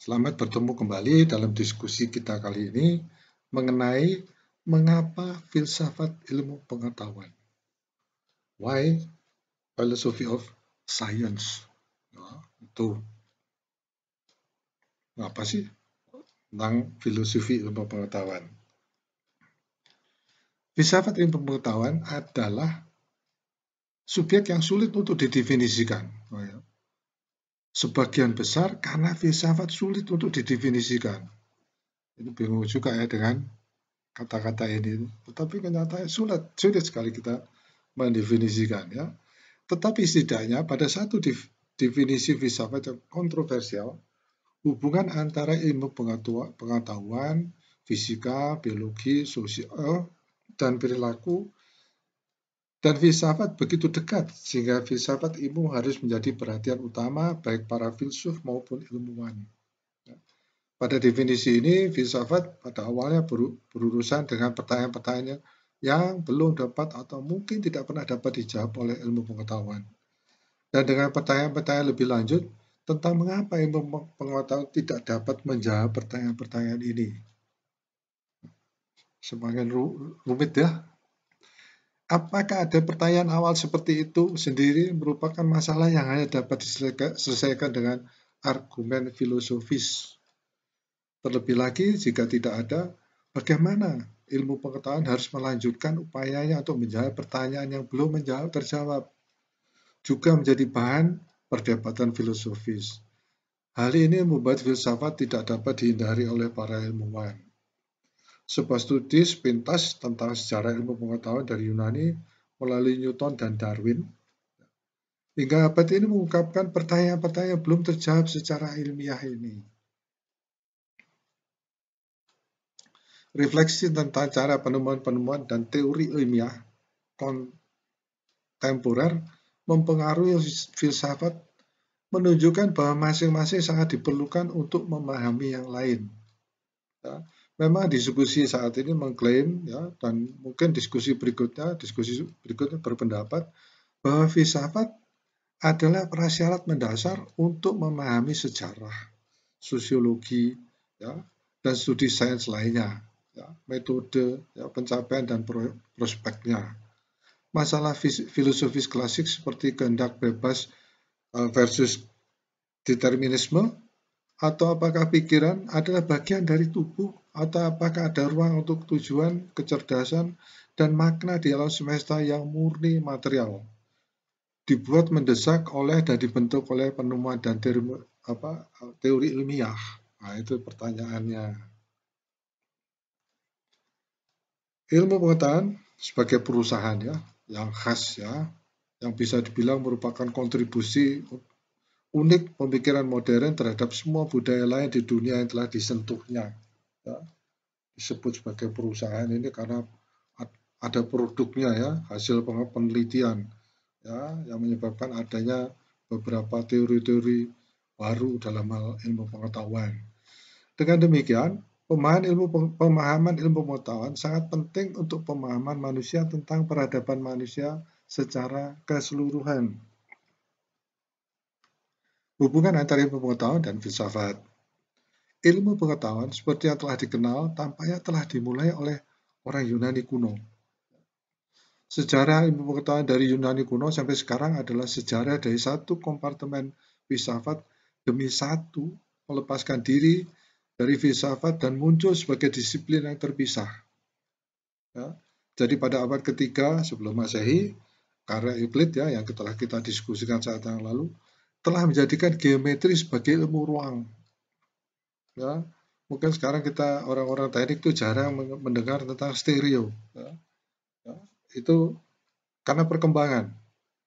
Selamat bertemu kembali dalam diskusi kita kali ini mengenai mengapa filsafat ilmu pengetahuan. Why philosophy of science? Nah, itu apa sih tentang filosofi ilmu pengetahuan? Filsafat ilmu pengetahuan adalah subjek yang sulit untuk didefinisikan. Sebagian besar karena filsafat sulit untuk didefinisikan. Ini bingung juga ya dengan kata-kata ini, tetapi kenyataannya sulit sekali kita mendefinisikan ya. Tetapi setidaknya pada satu definisi filsafat yang kontroversial, hubungan antara ilmu pengetahuan, fisika, biologi, sosial, dan perilaku dan filsafat begitu dekat sehingga filsafat ilmu harus menjadi perhatian utama baik para filsuf maupun ilmuwan. Pada definisi ini, filsafat pada awalnya berurusan dengan pertanyaan-pertanyaan yang belum dapat atau mungkin tidak pernah dapat dijawab oleh ilmu pengetahuan. Dan dengan pertanyaan-pertanyaan lebih lanjut tentang mengapa ilmu pengetahuan tidak dapat menjawab pertanyaan-pertanyaan ini. Semakin rumit ya. Apakah ada pertanyaan awal seperti itu sendiri merupakan masalah yang hanya dapat diselesaikan dengan argumen filosofis? Terlebih lagi, jika tidak ada, bagaimana ilmu pengetahuan harus melanjutkan upayanya untuk menjawab pertanyaan yang belum terjawab, juga menjadi bahan perdebatan filosofis. Hal ini membuat filsafat tidak dapat dihindari oleh para ilmuwan. Sebuah studi sepintas tentang sejarah ilmu pengetahuan dari Yunani melalui Newton dan Darwin hingga abad ini mengungkapkan pertanyaan-pertanyaan yang belum terjawab secara ilmiah ini. Refleksi tentang cara penemuan-penemuan dan teori ilmiah kontemporer mempengaruhi filsafat menunjukkan bahwa masing-masing sangat diperlukan untuk memahami yang lain. Ya, memang diskusi saat ini mengklaim ya, dan mungkin diskusi berikutnya berpendapat bahwa filsafat adalah prasyarat mendasar untuk memahami sejarah, sosiologi, ya, dan studi sains lainnya. Ya, metode, ya, pencapaian dan prospeknya. Masalah filosofis klasik seperti kehendak bebas versus determinisme, atau apakah pikiran adalah bagian dari tubuh, atau apakah ada ruang untuk tujuan, kecerdasan, dan makna di alam semesta yang murni material, dibuat mendesak oleh dan dibentuk oleh penemuan dan teori ilmiah. Nah, itu pertanyaannya. Ilmu pengetahuan sebagai perusahaan ya, yang khas ya, yang bisa dibilang merupakan kontribusi unik pemikiran modern terhadap semua budaya lain di dunia yang telah disentuhnya. Ya. Disebut sebagai perusahaan ini karena ada produknya ya, hasil penelitian ya, yang menyebabkan adanya beberapa teori-teori baru dalam hal ilmu pengetahuan. Dengan demikian, pemahaman ilmu pengetahuan sangat penting untuk pemahaman manusia tentang peradaban manusia secara keseluruhan. Hubungan antara ilmu pengetahuan dan filsafat. Ilmu pengetahuan seperti yang telah dikenal tampaknya telah dimulai oleh orang Yunani kuno. Sejarah ilmu pengetahuan dari Yunani kuno sampai sekarang adalah sejarah dari satu kompartemen filsafat demi satu melepaskan diri dari filsafat dan muncul sebagai disiplin yang terpisah. Ya. Jadi pada abad ketiga sebelum Masehi, karya Euclid ya yang telah kita diskusikan saat yang lalu telah menjadikan geometri sebagai ilmu ruang. Ya, mungkin sekarang kita orang-orang teknik itu jarang mendengar tentang stereo. Ya. Ya. Itu karena perkembangan.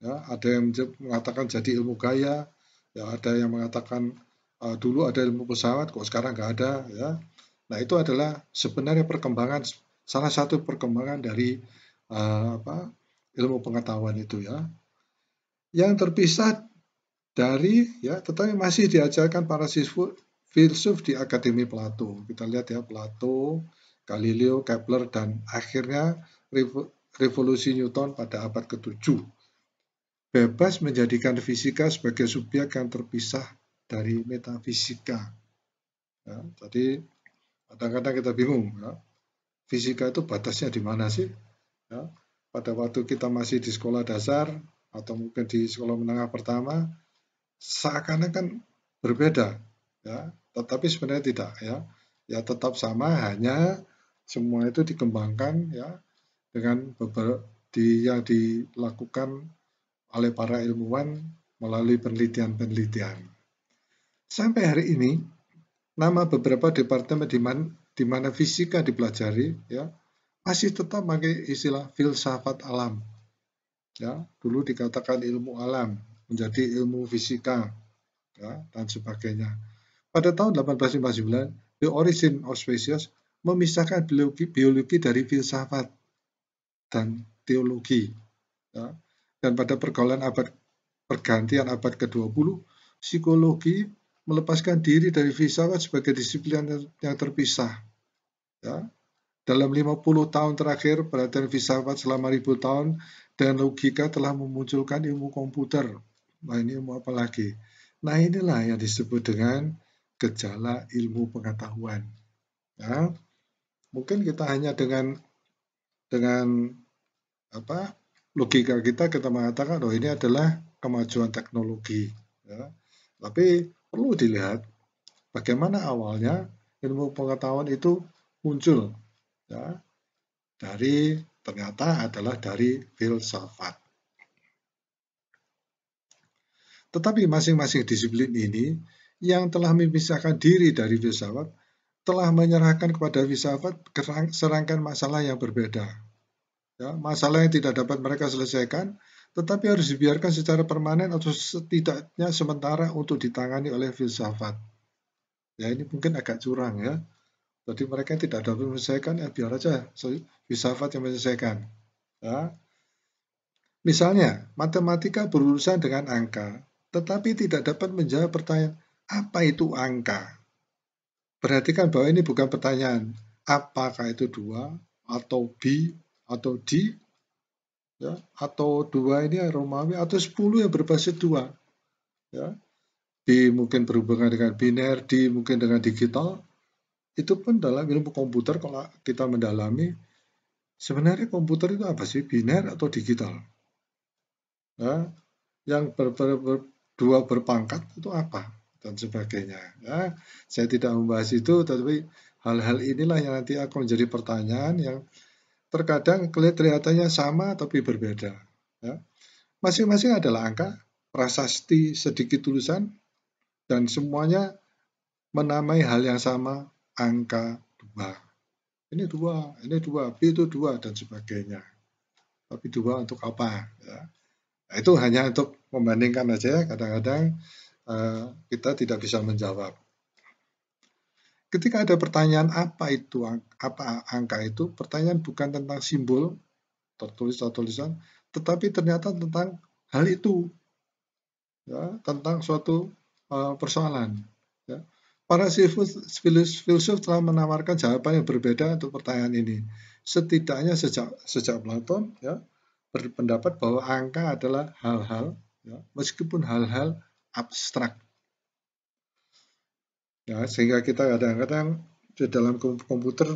Ya, ada yang mengatakan jadi ilmu gaya, ya ada yang mengatakan dulu ada ilmu pesawat, kok sekarang nggak ada. Ya. Nah itu adalah sebenarnya perkembangan, salah satu perkembangan dari ilmu pengetahuan itu ya. Yang terpisah dari ya, tetapi masih diajarkan para filsuf di Akademi Plato. Kita lihat ya Plato, Galileo, Kepler, dan akhirnya revolusi Newton pada abad ke-7. Bebas menjadikan fisika sebagai subjek yang terpisah dari metafisika. Ya, jadi kadang-kadang kita bingung, ya, fisika itu batasnya di mana sih? Ya, pada waktu kita masih di sekolah dasar atau mungkin di sekolah menengah pertama, seakan-akan berbeda, ya, tetapi sebenarnya tidak, ya, ya tetap sama, hanya semua itu dikembangkan, ya, dengan beberapa yang dilakukan oleh para ilmuwan melalui penelitian-penelitian. Sampai hari ini, nama beberapa departemen di mana fisika dipelajari, ya, masih tetap pakai istilah filsafat alam. Ya, dulu dikatakan ilmu alam, menjadi ilmu fisika, ya, dan sebagainya. Pada tahun 1859, The Origin of Species memisahkan biologi dari filsafat dan teologi. Ya. Dan pada pergantian abad ke-20, psikologi melepaskan diri dari filsafat sebagai disiplin yang terpisah. Ya. Dalam 50 tahun terakhir, perhatian filsafat selama ribu tahun dan logika telah memunculkan ilmu komputer. Nah, ini ilmu apa lagi? Nah, inilah yang disebut dengan gejala ilmu pengetahuan. Ya. Mungkin kita hanya dengan apa logika kita mengatakan, oh ini adalah kemajuan teknologi. Ya. Tapi perlu dilihat bagaimana awalnya ilmu pengetahuan itu muncul. Ya. Ternyata adalah dari filsafat. Tetapi masing-masing disiplin ini yang telah memisahkan diri dari filsafat telah menyerahkan kepada filsafat serangkaian masalah yang berbeda. Ya, masalah yang tidak dapat mereka selesaikan, tetapi harus dibiarkan secara permanen atau setidaknya sementara untuk ditangani oleh filsafat. Ya, ini mungkin agak curang, ya. Jadi mereka tidak dapat menyelesaikan, ya biar aja filsafat yang menyelesaikan. Ya. Misalnya, matematika berurusan dengan angka, tetapi tidak dapat menjawab pertanyaan, apa itu angka? Perhatikan bahwa ini bukan pertanyaan, apakah itu 2, atau B, atau D, ya, atau 2 ini Romawi, atau 10 yang berbasis 2. Ya. B mungkin berhubungan dengan biner, D mungkin dengan digital. Itu pun dalam ilmu komputer, kalau kita mendalami, sebenarnya komputer itu apa sih, biner atau digital? Ya, yang dua berpangkat itu apa dan sebagainya. Ya, saya tidak membahas itu, tapi hal-hal inilah yang nanti akan menjadi pertanyaan yang terkadang kelihatannya sama tapi berbeda. Ya. Masing-masing adalah angka, prasasti sedikit tulisan, dan semuanya menamai hal yang sama, angka 2. Ini 2, ini 2, B itu 2, dan sebagainya. Tapi 2 untuk apa? Ya. Nah, itu hanya untuk membandingkan aja, kadang-kadang kita tidak bisa menjawab. Ketika ada pertanyaan apa angka itu, pertanyaan bukan tentang simbol tertulis atau tulisan, tetapi ternyata tentang hal itu, ya, tentang suatu persoalan. Ya. Para filsuf telah menawarkan jawaban yang berbeda untuk pertanyaan ini. Setidaknya sejak Platon, ya, berpendapat bahwa angka adalah hal-hal, ya, meskipun hal-hal abstrak. Ya, sehingga kita kadang-kadang di dalam komputer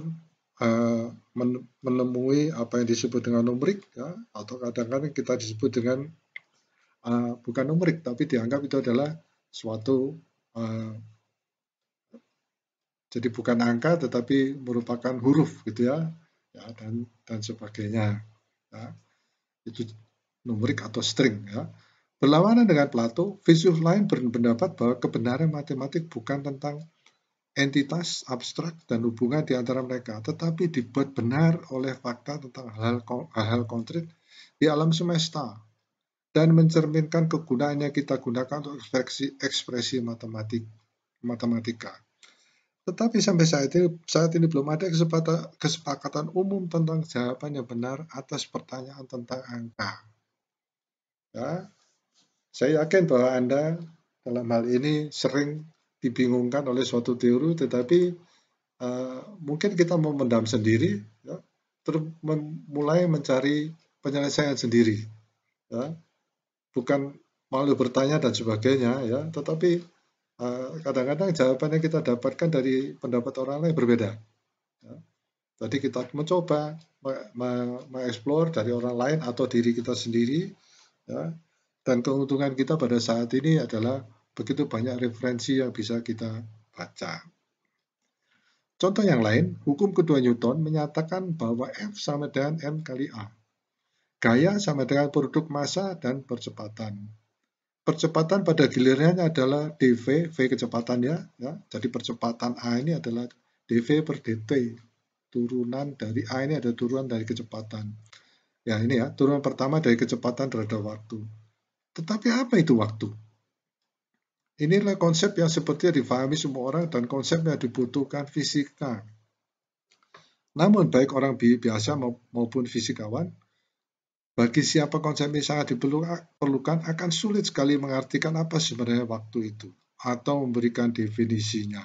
menemui apa yang disebut dengan numerik, ya, atau kadang-kadang kita disebut dengan bukan numerik, tapi dianggap itu adalah suatu jadi bukan angka tetapi merupakan huruf, gitu ya, ya, dan sebagainya. Ya. Itu numerik atau string, ya. Berlawanan dengan Plato, filsuf lain berpendapat bahwa kebenaran matematik bukan tentang entitas abstrak dan hubungan di antara mereka, tetapi dibuat benar oleh fakta tentang hal-hal konkret di alam semesta dan mencerminkan kegunaan yang kita gunakan untuk ekspresi matematika. Tetapi sampai saat ini belum ada kesepakatan umum tentang jawaban yang benar atas pertanyaan tentang angka. Ya, saya yakin bahwa Anda dalam hal ini sering dibingungkan oleh suatu teori, tetapi mungkin kita mau mendam sendiri, ya, terus mulai mencari penyelesaian sendiri, ya, bukan malu bertanya dan sebagainya, ya, tetapi kadang-kadang jawaban yang kita dapatkan dari pendapat orang lain berbeda. Ya. Jadi kita mencoba mengeksplor dari orang lain atau diri kita sendiri, ya. Dan keuntungan kita pada saat ini adalah begitu banyak referensi yang bisa kita baca. Contoh yang lain, hukum kedua Newton menyatakan bahwa F sama dengan M kali A. Gaya sama dengan produk massa dan percepatan. Percepatan pada gilirannya adalah dv, v kecepatannya, ya. Jadi percepatan A ini adalah dv per dt. Turunan dari A ini ada turunan dari kecepatan. Ya ini ya, turunan pertama dari kecepatan terhadap waktu. Tetapi apa itu waktu? Inilah konsep yang sepertinya difahami semua orang dan konsep yang dibutuhkan fisika. Namun baik orang biasa maupun fisikawan, bagi siapa konsep ini sangat diperlukan akan sulit sekali mengartikan apa sebenarnya waktu itu atau memberikan definisinya.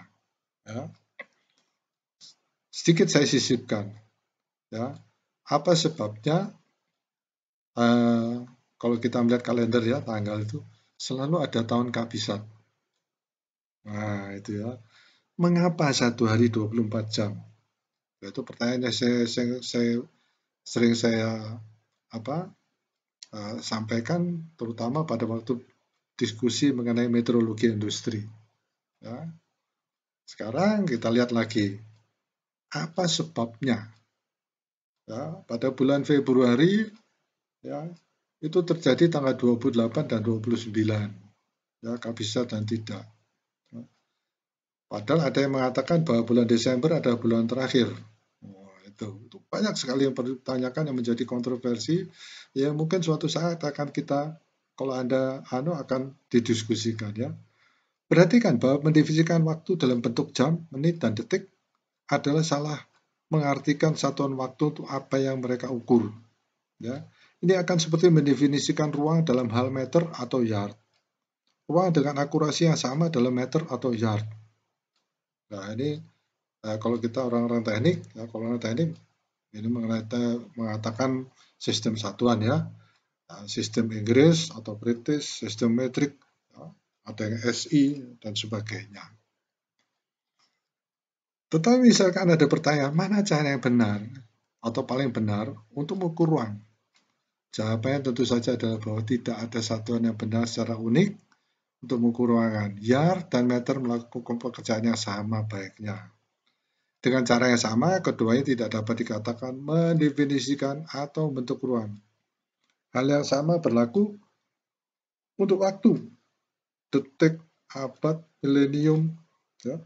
Ya. Sedikit saya sisipkan. Ya. Apa sebabnya? Kalau kita melihat kalender ya, tanggal itu selalu ada tahun kehabisan. Nah, itu ya. Mengapa satu hari 24 jam? Itu pertanyaan yang sering saya sampaikan terutama pada waktu diskusi mengenai meteorologi industri. Ya. Sekarang kita lihat lagi, apa sebabnya? Ya, pada bulan Februari, ya, itu terjadi tanggal 28 dan 29, ya, bisa dan tidak. Ya. Padahal ada yang mengatakan bahwa bulan Desember adalah bulan terakhir. Itu banyak sekali yang ditanyakan yang menjadi kontroversi. Ya mungkin suatu saat akan kita, kalau Anda akan didiskusikan ya. Perhatikan bahwa mendefinisikan waktu dalam bentuk jam, menit, dan detik adalah salah mengartikan satuan waktu untuk apa yang mereka ukur. Ya. Ini akan seperti mendefinisikan ruang dalam hal meter atau yard. Ruang dengan akurasi yang sama dalam meter atau yard. Nah ini kalau kita orang-orang teknik, ya, kalau orang teknik ini mengatakan sistem satuan ya, sistem Inggris atau British, sistem metrik, ya, ada yang SI dan sebagainya. Tetapi misalkan ada pertanyaan, mana cara yang benar atau paling benar untuk mengukur ruang? Jawabannya tentu saja adalah bahwa tidak ada satuan yang benar secara unik untuk mengukur ruangan. Yard dan meter melakukan pekerjaan yang sama baiknya. Dengan cara yang sama, keduanya tidak dapat dikatakan mendefinisikan atau bentuk ruang. Hal yang sama berlaku untuk waktu, detik, abad, milenium. Ya.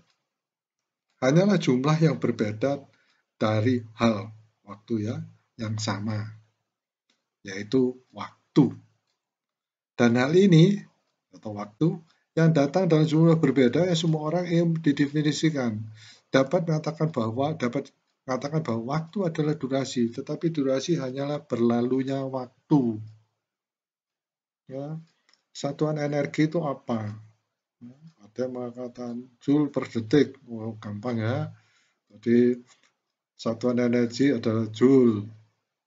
Hanyalah jumlah yang berbeda dari hal waktu ya yang sama, yaitu waktu. Dan hal ini atau waktu yang datang dalam jumlah berbeda yang semua orang ingin didefinisikan. Dapat mengatakan bahwa waktu adalah durasi, tetapi durasi hanyalah berlalunya waktu. Ya. Satuan energi itu apa? Ada yang mengatakan joule per detik. Wow, gampang ya. Jadi satuan energi adalah joule.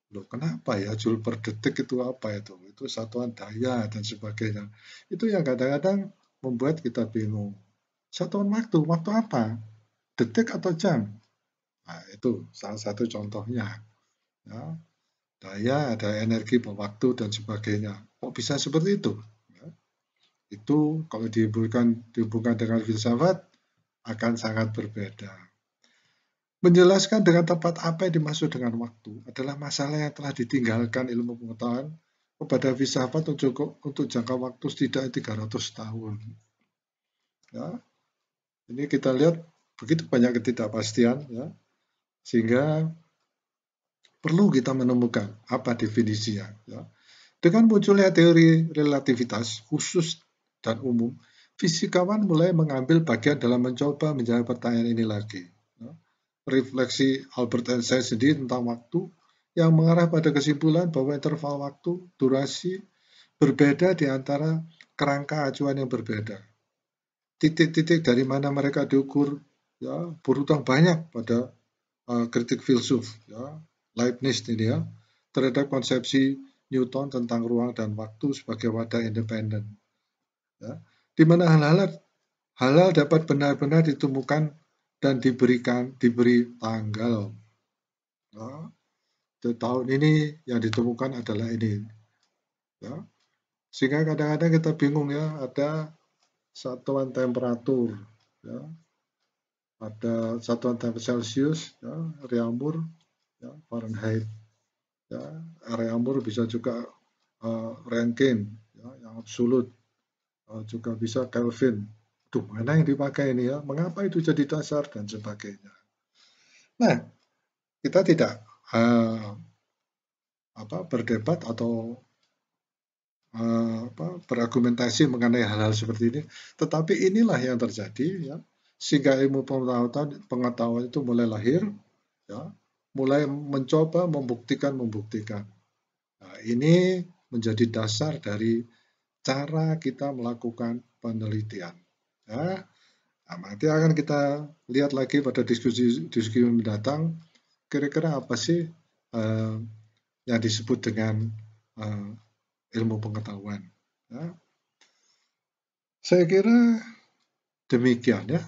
Loh, kenapa ya joule per detik itu apa itu? Itu satuan daya dan sebagainya. Itu yang kadang-kadang membuat kita bingung. Satuan waktu apa? Detik atau jam? Nah, itu salah satu contohnya. Ya, daya, ada energi, waktu, dan sebagainya. Kok bisa seperti itu? Ya, itu kalau dihubungkan dengan filsafat akan sangat berbeda. Menjelaskan dengan tepat apa yang dimaksud dengan waktu adalah masalah yang telah ditinggalkan ilmu pengetahuan kepada filsafat untuk jangka waktu setidaknya 300 tahun. Ya, ini kita lihat begitu banyak ketidakpastian, ya, sehingga perlu kita menemukan apa definisinya. Ya. Dengan munculnya teori relativitas khusus dan umum, fisikawan mulai mengambil bagian dalam mencoba menjawab pertanyaan ini lagi. Ya. Refleksi Albert Einstein sendiri tentang waktu yang mengarah pada kesimpulan bahwa interval waktu, durasi, berbeda di antara kerangka acuan yang berbeda. Titik-titik dari mana mereka diukur ya berutang banyak pada kritik filsuf ya, Leibniz ini ya, terhadap konsepsi Newton tentang ruang dan waktu sebagai wadah independen. Ya. Di mana halal dapat benar-benar ditemukan dan diberi tanggal. Ya, tahun ini yang ditemukan adalah ini. Ya, sehingga kadang-kadang kita bingung ya, ada satuan temperatur, ya, ada satuan temperatur Celcius, ya, Reaumur, ya, Fahrenheit, ya, Reaumur bisa juga Rankine, ya, yang absolut, juga bisa Kelvin. Duh, mana yang dipakai ini ya? Mengapa itu jadi dasar dan sebagainya. Nah, kita tidak berdebat atau berargumentasi mengenai hal-hal seperti ini, tetapi inilah yang terjadi, ya, sehingga ilmu pengetahuan itu mulai lahir, ya, mulai mencoba membuktikan. Nah, ini menjadi dasar dari cara kita melakukan penelitian. Ya. Nah, nanti akan kita lihat lagi pada diskusi mendatang, kira-kira apa sih yang disebut dengan ilmu pengetahuan. Ya. Saya kira demikian ya.